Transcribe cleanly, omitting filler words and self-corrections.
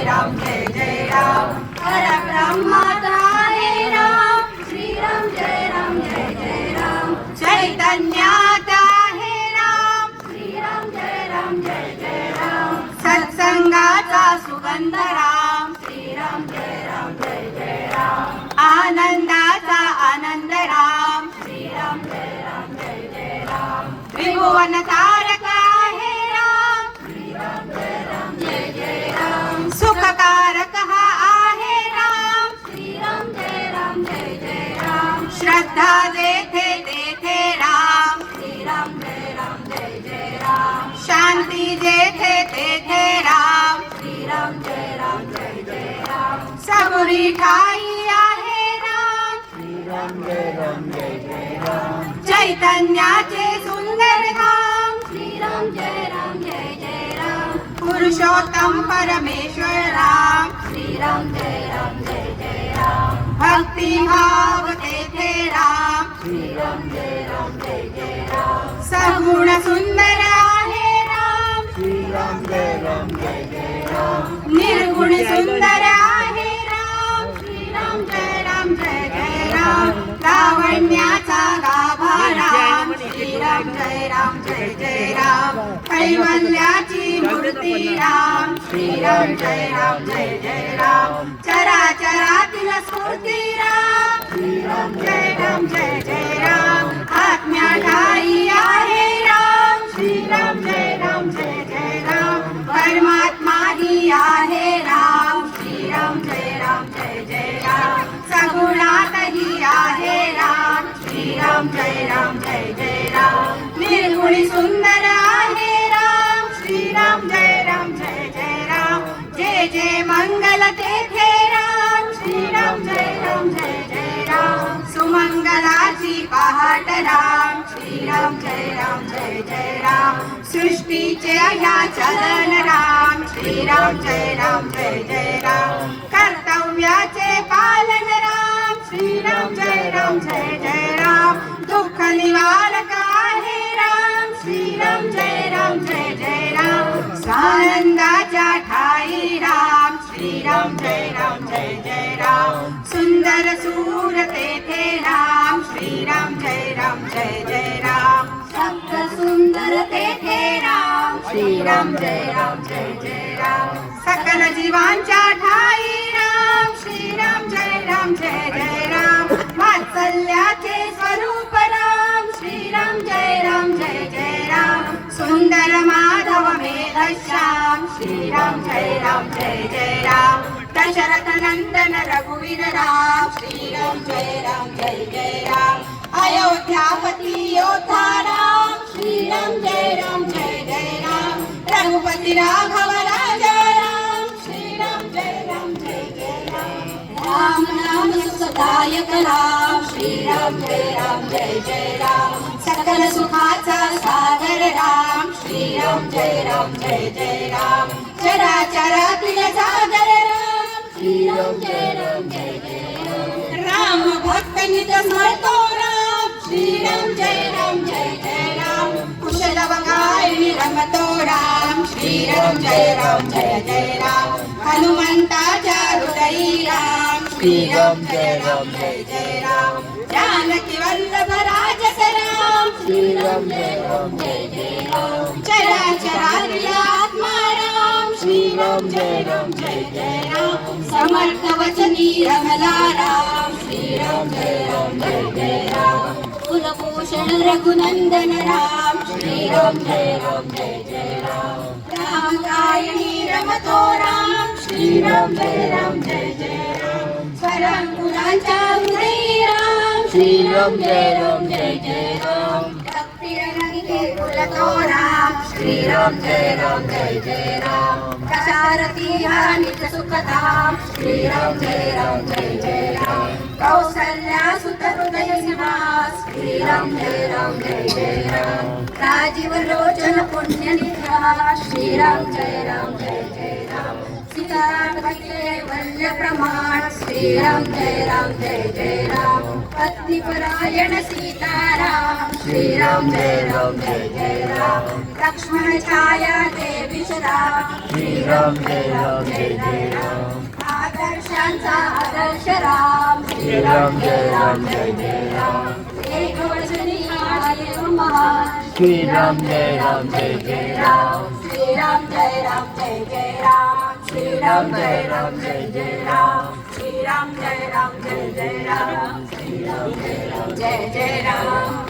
राम जय जय राम परब्रह्माचा आहे राम श्रीराम जय जय राम चैतन्याचा आहे राम श्रीराम जय राम सत्संगाचा सुगंध राम श्रीराम जय जय राम आनंदाचा आनंद राम श्रीराम जय जय राम त्रिभुवन तारक आहे राम श्रीराम जय जय राम सुखकारक हा आहे राम श्रीराम जय जय राम श्रद्धा जेथे तेथे राम श्रीराम जय जय राम शांती जेथे तेथे राम श्रीराम जय जय राम सबुरी ठाई आहे राम श्रीराम जय राम चैतन्याचे सुंदर धाम श्रीराम जय राम पुरुषोत्तम परमेश्वर राम श्रीराम जय राम भक्ती भाव तेथे राम श्रीराम जय राम सगुण सुंदर आहे राम श्रीराम जय राम निर्गुण सुंदर आहे राम श्रीराम जय राम लावण्याचा गाभा राम श्रीराम जय राम कैवल्याची मूर्ती राम श्रीराम जय राम चराचरातील स्फूर्ती राम श्रीराम जय राम आत्म्या ठाई आहे राम श्रीराम जय राम परमात्मा ही आहे राम श्रीराम जय राम सगुणातही आहे राम श्रीराम जय राम निर्गुणी सुंदर आहे राम श्रीराम जय राम जय जय मंगल तेथे राम श्रीराम जय राम सुमंगलाची पहाट राम श्रीराम जय राम सृष्टीचे ह्या चलन राम श्रीराम जय राम कर्तव्याचे पालन राम श्रीराम जय राम दुःख निवारक आहे राम श्रीराम जय राम सानंदाच्या ठाई राम श्रीराम जय राम सुंदर सूर तेथे राम श्रीराम जय राम सप्त सुंदर तेथे राम श्रीराम जय राम सकल जीवांच्या ठाई राम श्रीराम जय राम वात्सल्याचे स्वरूप राम श्रीराम जय राम सुंदर माधव मेघश्याम श्रीराम जय राम दशरथ नंदन रघुवीर राम श्रीराम जय राम अयोध्यापती योद्धा राम श्रीराम जय राम रघुपती राघव राजा राम श्रीराम जय राम राम नाम सुखदायक राम श्रीराम जय राम सकल सुखाचा सागर राम श्रीराम जय राम चराचरातील सागर राम श्रीराम जय राम भक्त नित स्मरतो राम श्रीराम जय राम कुशल बंगाळी रमतो राम श्रीराम जय राम हनुमंताच्या हृदयी राम श्रीराम जय राम जानकी वल्लभ राजस राम श्रीराम जय राम चराचरातील आत्मा राम श्रीराम जय राम समर्थ वचनी रमला राम श्रीराम जय राम कुलभूषण रघुनंदन राम श्रीराम जय राम राम कायणी रमतो राम श्रीराम जय राम स्वरंकुलांच्या हृदयी राम श्रीराम जय राम भक्ती रंगी फुलतो राम श्रीराम जय राम प्रसारती हा नित सुखधाम श्रीराम जय राम कौसल्या सुत हृदय निवास श्रीराम जय राम राजीव लोचन पुण्य निद्रा श्रीराम जय राम सीतापती वल्य प्रमाण श्रीराम जय राम पत्नी परायण सीताराम श्रीराम जय राम लक्ष्मण छाया देवी राम श्रीराम जय राम जय जय राम आदर्शांचा आदर्श राम श्रीराम जय राम जय जय राम एक वचनी आहे महान श्रीराम जय राम जय जय राम श्रीराम जय राम जय जय राम श्रीराम जय राम जय जय राम श्रीराम जय राम जय जय राम जय जय राम